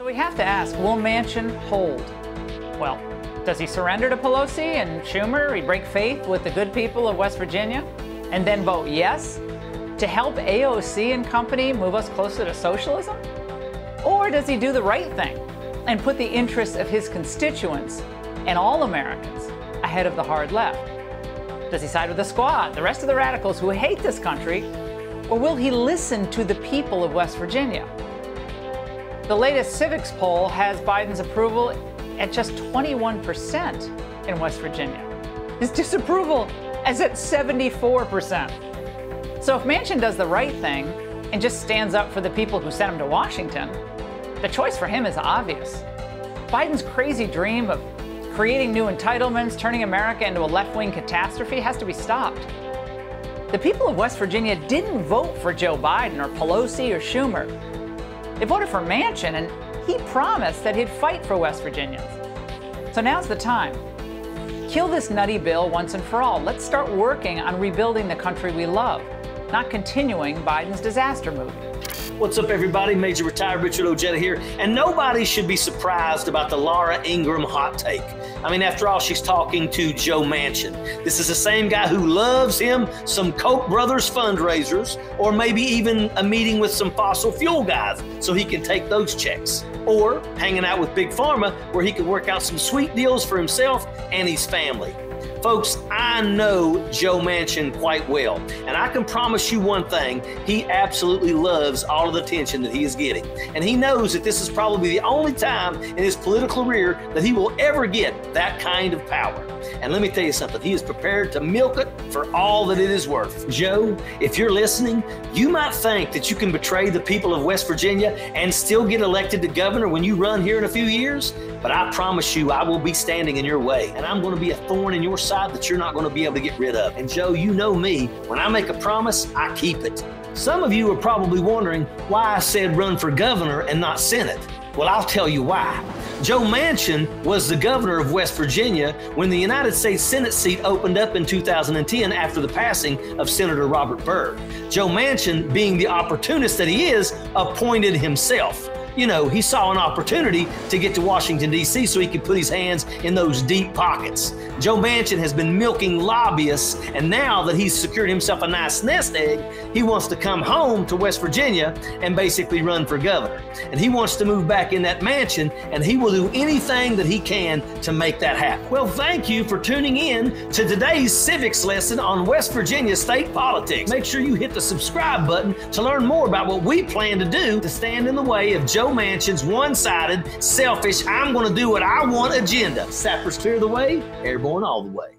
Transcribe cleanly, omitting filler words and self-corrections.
We have to ask, will Manchin hold? Well, does he surrender to Pelosi and Schumer? He break faith with the good people of West Virginia and then vote yes to help AOC and company move us closer to socialism? Or does he do the right thing and put the interests of his constituents and all Americans ahead of the hard left? Does he side with the squad, the rest of the radicals who hate this country, or will he listen to the people of West Virginia? The latest civics poll has Biden's approval at just 21% in West Virginia. His disapproval is at 74%. So if Manchin does the right thing and just stands up for the people who sent him to Washington, the choice for him is obvious. Biden's crazy dream of creating new entitlements, turning America into a left-wing catastrophe has to be stopped. The people of West Virginia didn't vote for Joe Biden or Pelosi or Schumer. They voted for Manchin, and he promised that he'd fight for West Virginians. So now's the time. Kill this nutty bill once and for all. Let's start working on rebuilding the country we love, not continuing Biden's disaster movie. What's up, everybody? Major Retired Richard Ojeda here, and nobody should be surprised about the Laura Ingraham hot take. I mean, after all, she's talking to Joe Manchin. This is the same guy who loves him some Koch brothers fundraisers, or maybe even a meeting with some fossil fuel guys so he can take those checks. Or hanging out with Big Pharma where he can work out some sweet deals for himself and his family. Folks, I know Joe Manchin quite well, and I can promise you one thing, he absolutely loves all of the attention that he is getting. And he knows that this is probably the only time in his political career that he will ever get that kind of power. And let me tell you something, he is prepared to milk it for all that it is worth. Joe, if you're listening, you might think that you can betray the people of West Virginia and still get elected to governor when you run here in a few years, but I promise you I will be standing in your way, and I'm going to be a thorn in your side that you're not going to be able to get rid of. And Joe, you know me, when I make a promise, I keep it. Some of you are probably wondering why I said run for governor and not Senate. Well, I'll tell you why. Joe Manchin was the governor of West Virginia when the United States Senate seat opened up in 2010 after the passing of Senator Robert Byrd. Joe Manchin, being the opportunist that he is, appointed himself. You know, he saw an opportunity to get to Washington, D.C. so he could put his hands in those deep pockets. Joe Manchin has been milking lobbyists, and now that he's secured himself a nice nest egg, he wants to come home to West Virginia and basically run for governor. And he wants to move back in that mansion, and he will do anything that he can to make that happen. Well, thank you for tuning in to today's civics lesson on West Virginia state politics. Make sure you hit the subscribe button to learn more about what we plan to do to stand in the way of Joe Manchin's one-sided, selfish, I'm going to do what I want agenda. Sappers clear the way, airborne all the way.